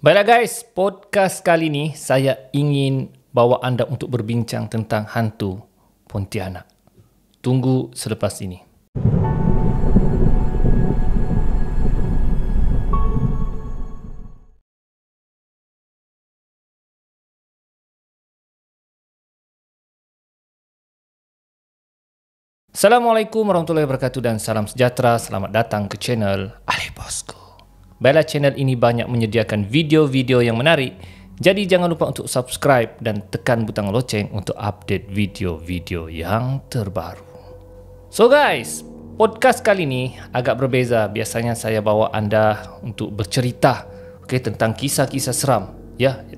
Baiklah guys, podcast kali ini saya ingin bawa anda untuk berbincang tentang hantu Pontianak. Tunggu selepas ini. Assalamualaikum warahmatullahi wabarakatuh dan salam sejahtera. Selamat datang ke channel Ali Bosku. Baiklah, channel ini banyak menyediakan video-video yang menarik. Jadi jangan lupa untuk subscribe dan tekan butang loceng untuk update video-video yang terbaru. So guys, podcast kali ini agak berbeza. Biasanya saya bawa anda untuk bercerita tentang kisah-kisah seram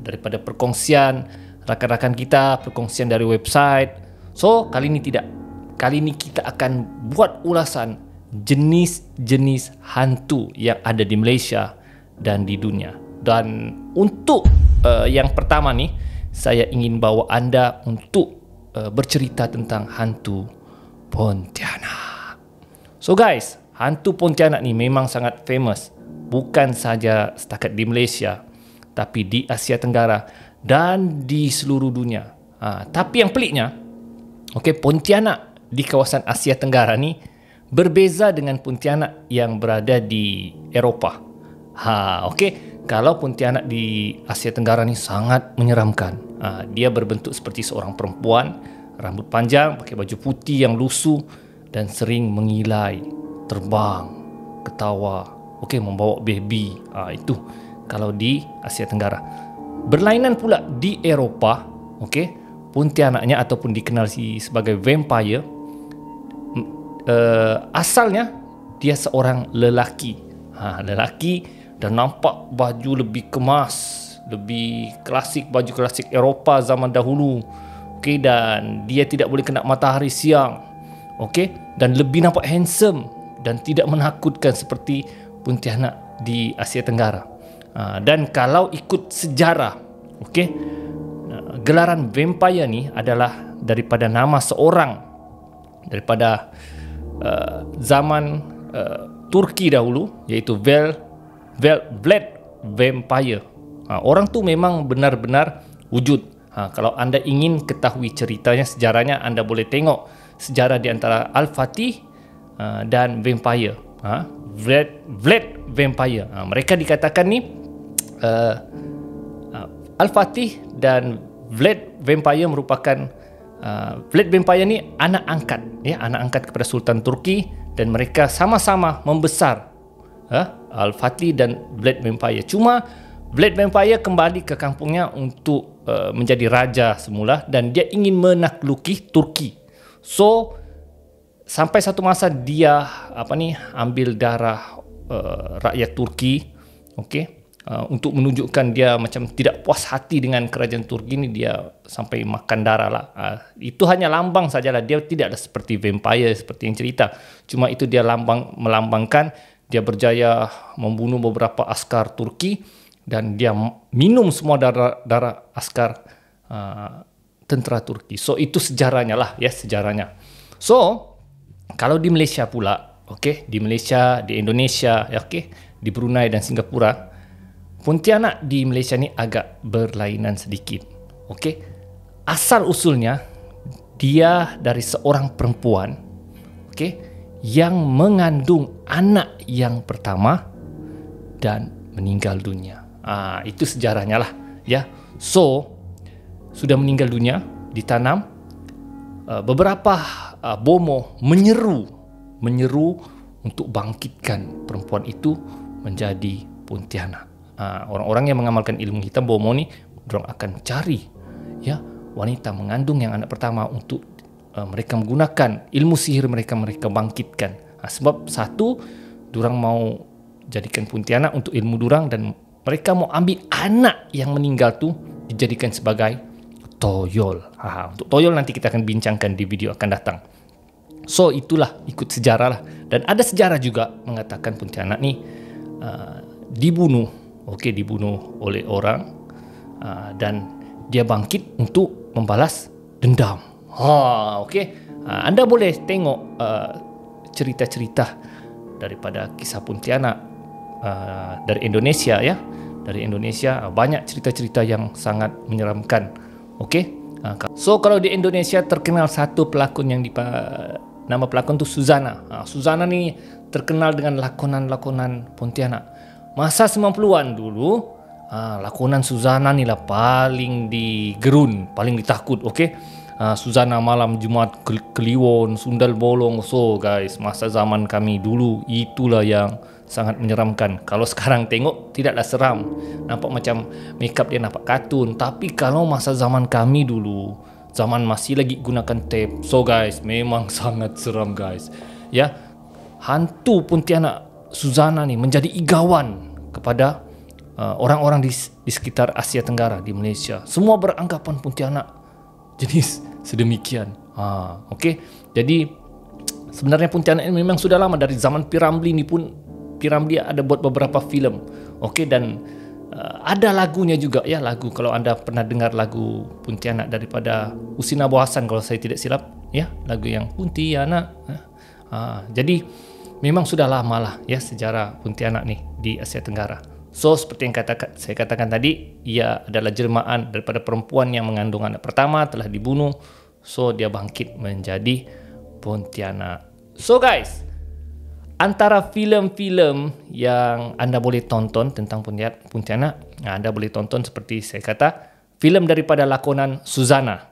daripada perkongsian rakan-rakan kita, perkongsian dari website. So kali ini tidak. Kali ini kita akan buat ulasan jenis-jenis hantu yang ada di Malaysia dan di dunia. Dan untuk yang pertama nih, saya ingin bawa anda untuk bercerita tentang hantu Pontianak. So guys, hantu Pontianak ni memang sangat famous. Bukan saja setakat di Malaysia, tapi di Asia Tenggara dan di seluruh dunia. Tapi yang peliknya, Pontianak di kawasan Asia Tenggara ni berbeza dengan Pontianak yang berada di Eropah. Kalau Pontianak di Asia Tenggara ni sangat menyeramkan. Dia berbentuk seperti seorang perempuan, rambut panjang, pakai baju putih yang lusuh dan sering mengilai, terbang, ketawa, membawa baby. Itu kalau di Asia Tenggara. Berlainan pula di Eropah, Pontianaknya ataupun dikenal sebagai vampire. Asalnya dia seorang lelaki. Lelaki dan nampak baju lebih kemas, lebih klasik, baju klasik Eropah zaman dahulu. Dan dia tidak boleh kena matahari siang. Dan lebih nampak handsome dan tidak menakutkan seperti Pontianak di Asia Tenggara. Dan kalau ikut sejarah, gelaran vampire ni adalah daripada nama seorang daripada zaman Turki dahulu, iaitu Vlad Vampire. Orang tu memang benar-benar wujud. Kalau anda ingin ketahui ceritanya, sejarahnya, anda boleh tengok sejarah di antara Al-Fatih dan Vampire. Vlad Vampire. Mereka dikatakan ni Al-Fatih dan Vlad Vampire merupakan Vlad Vampire ni anak angkat kepada Sultan Turki, dan mereka sama-sama membesar Al-Fatih dan Vlad Vampire. Cuma Vlad Vampire kembali ke kampungnya untuk menjadi raja semula, dan dia ingin menakluki Turki. So sampai satu masa dia ambil darah rakyat Turki, untuk menunjukkan dia macam tidak puas hati dengan kerajaan Turki ni, dia sampai makan darah lah. Itu hanya lambang sajalah. Dia tidaklah seperti vampire seperti yang cerita. Cuma itu dia melambangkan dia berjaya membunuh beberapa askar Turki, dan dia minum semua darah askar tentera Turki. So itu sejarahnya lah, sejarahnya. So kalau di Malaysia pula, di Malaysia, di Indonesia, di Brunei dan Singapura, Pontianak di Malaysia ni agak berlainan sedikit. Asal usulnya dia dari seorang perempuan, yang mengandung anak yang pertama dan meninggal dunia. Itu sejarahnya lah, So sudah meninggal dunia, ditanam, beberapa bomoh menyeru untuk bangkitkan perempuan itu menjadi Pontianak. Orang-orang yang mengamalkan ilmu hitam bomoh ni, mereka akan cari wanita mengandung yang anak pertama untuk mereka menggunakan ilmu sihir mereka bangkitkan. Sebab satu, dorang mau jadikan Pontianak untuk ilmu dorang, dan mereka mau ambil anak yang meninggal tu dijadikan sebagai toyol. Untuk toyol nanti kita akan bincangkan di video akan datang. So itulah, ikut sejarah lah. Dan ada sejarah juga mengatakan Pontianak ni dibunuh oleh orang, dan dia bangkit untuk membalas dendam. Anda boleh tengok cerita-cerita daripada kisah Pontianak dari Indonesia dari Indonesia. Banyak cerita-cerita yang sangat menyeramkan. Okey. So kalau di Indonesia terkenal satu pelakon yang nama pelakon tu Suzana. Suzana ni terkenal dengan lakonan-lakonan Pontianak. Masa 90-an dulu, lakonan Suzana ni lah paling digerun, paling ditakut. Okey. Suzana Malam Jumaat Kliwon, Sundal Bolong. So guys, masa zaman kami dulu itulah yang sangat menyeramkan. Kalau sekarang tengok tidaklah seram, nampak macam makeup dia nampak kartun. Tapi kalau masa zaman kami dulu, zaman masih lagi gunakan tape, so guys, memang sangat seram guys. Ya, hantu Pontianak Suzana ni menjadi igawan kepada orang-orang di sekitar Asia Tenggara, di Malaysia. Semua beranggapan Pontianak jenis sedemikian. Okey. Jadi sebenarnya Pontianak ini memang sudah lama, dari zaman P. Ramlee ni pun. P. Ramlee ada buat beberapa filem. Okey, dan ada lagunya juga ya, lagu, kalau anda pernah dengar lagu Pontianak daripada Husin Abu Hassan kalau saya tidak silap ya, lagu yang Pontianak. Jadi memang sudah lama lah ya sejarah Pontianak ni di Asia Tenggara. So seperti yang saya katakan tadi, ia adalah jelmaan daripada perempuan yang mengandung anak pertama, telah dibunuh. So dia bangkit menjadi Pontianak. So guys, antara filem-filem yang anda boleh tonton tentang Pontianak, anda boleh tonton seperti saya kata, filem daripada lakonan Suzana,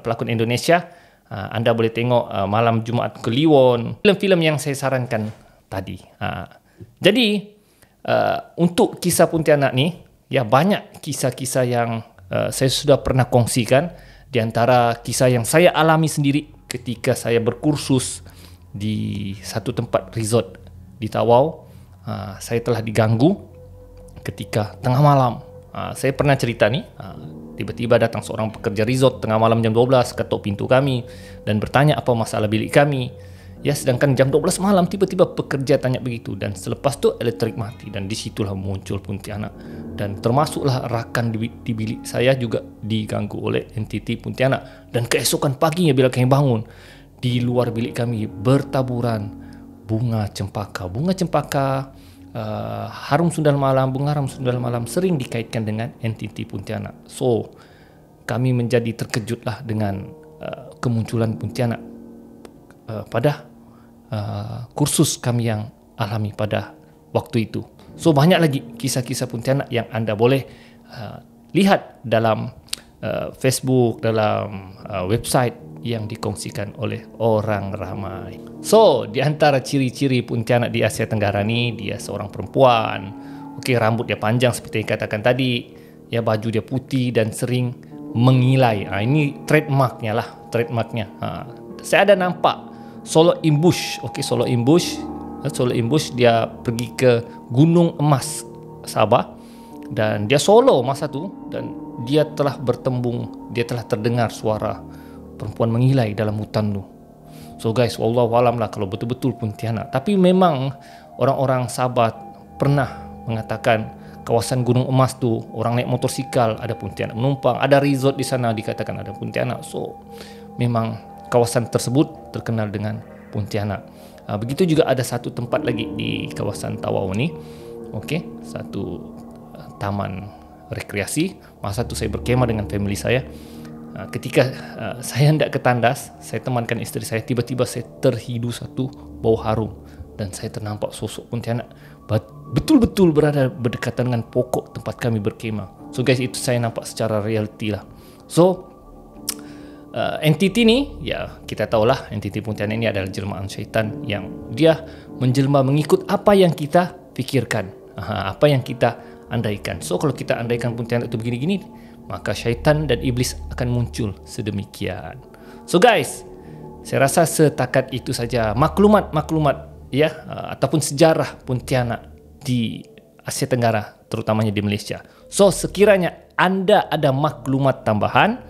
pelakon Indonesia. Anda boleh tengok Malam Jumaat Kliwon, filem-filem yang saya sarankan tadi. Jadi untuk kisah Pontianak ni, ya banyak kisah-kisah yang saya sudah pernah kongsikan. Di antara kisah yang saya alami sendiri ketika saya berkursus di satu tempat resort di Tawau, saya telah diganggu ketika tengah malam. Saya pernah cerita ni, tiba-tiba datang seorang pekerja resort tengah malam jam 12, ketuk pintu kami dan bertanya apa masalah bilik kami. Ya, sedangkan jam 12 malam tiba-tiba pekerja tanya begitu, dan selepas tu elektrik mati, dan disitulah muncul Pontianak. Dan termasuklah rakan di bilik saya juga diganggu oleh entiti Pontianak. Dan keesokan paginya bila kami bangun, di luar bilik kami bertaburan bunga cempaka. Bunga cempaka, harum sundal malam, bunga harum sundal malam sering dikaitkan dengan entiti Pontianak. So kami menjadi terkejutlah dengan kemunculan Pontianak pada kursus kami yang alami pada waktu itu. So banyak lagi kisah-kisah Pontianak yang anda boleh lihat dalam Facebook, dalam website yang dikongsikan oleh orang ramai. So di antara ciri-ciri Pontianak di Asia Tenggara ni, dia seorang perempuan. Okey, rambut dia panjang seperti yang katakan tadi. Ya, baju dia putih dan sering mengilai. Ini trademarknya lah, trademarknya. Saya ada nampak solo ambush. Okey, solo ambush. Solo ambush, dia pergi ke Gunung Emas, Sabah, dan dia solo masa tu, dan dia telah bertembung, dia telah terdengar suara perempuan mengilai dalam hutan tu. So guys, wallahualam lah kalau betul-betul Pontianak. Tapi memang orang-orang Sabah pernah mengatakan kawasan Gunung Emas tu orang naik motosikal ada Pontianak menumpang, ada resort di sana dikatakan ada Pontianak. So memang kawasan tersebut terkenal dengan Pontianak. Begitu juga ada satu tempat lagi di kawasan Tawau ni. Okey, satu taman rekreasi. Masa tu saya berkemah dengan family saya. Ketika saya hendak ke tandas, saya temankan isteri saya, tiba-tiba saya terhidu satu bau harum dan saya ternampak sosok Pontianak betul-betul berada berdekatan dengan pokok tempat kami berkemah. So guys, itu saya nampak secara realiti lah. So entiti ni, ya kita tahulah entiti Pontianak ini adalah jelmaan syaitan yang dia menjelma mengikut apa yang kita fikirkan, apa yang kita andaikan. So kalau kita andaikan Pontianak itu begini-gini, maka syaitan dan iblis akan muncul sedemikian. So guys, saya rasa setakat itu saja maklumat ya, ataupun sejarah Pontianak di Asia Tenggara, terutamanya di Malaysia. So sekiranya anda ada maklumat tambahan,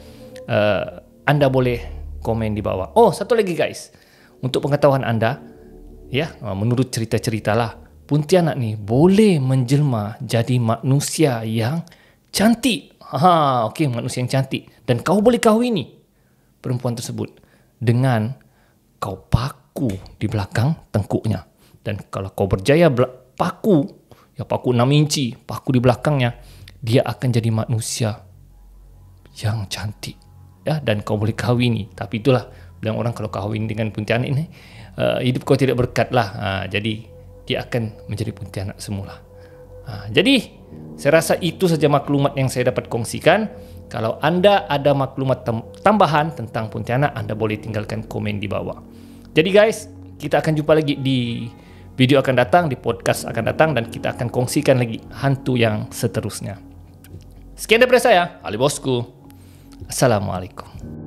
anda boleh komen di bawah. Oh, satu lagi guys, untuk pengetahuan anda, ya, menurut cerita-cerita lah, Pontianak ni boleh menjelma jadi manusia yang cantik. Okey, manusia yang cantik. Dan kau boleh kahwini perempuan tersebut dengan kau paku di belakang tengkuknya. Dan kalau kau berjaya paku ya paku 6 inci, paku di belakangnya, dia akan jadi manusia yang cantik. Ya, dan kau boleh kahwini. Tapi itulah, bilang orang kalau kahwin dengan Pontianak ini, hidup kau tidak berkat lah. Jadi dia akan menjadi Pontianak semula. Jadi saya rasa itu saja maklumat yang saya dapat kongsikan. Kalau anda ada maklumat tambahan tentang Pontianak, anda boleh tinggalkan komen di bawah. Jadi guys, kita akan jumpa lagi di video akan datang, di podcast akan datang, dan kita akan kongsikan lagi hantu yang seterusnya. Sekian daripada saya, Ali Bosku. Assalamualaikum.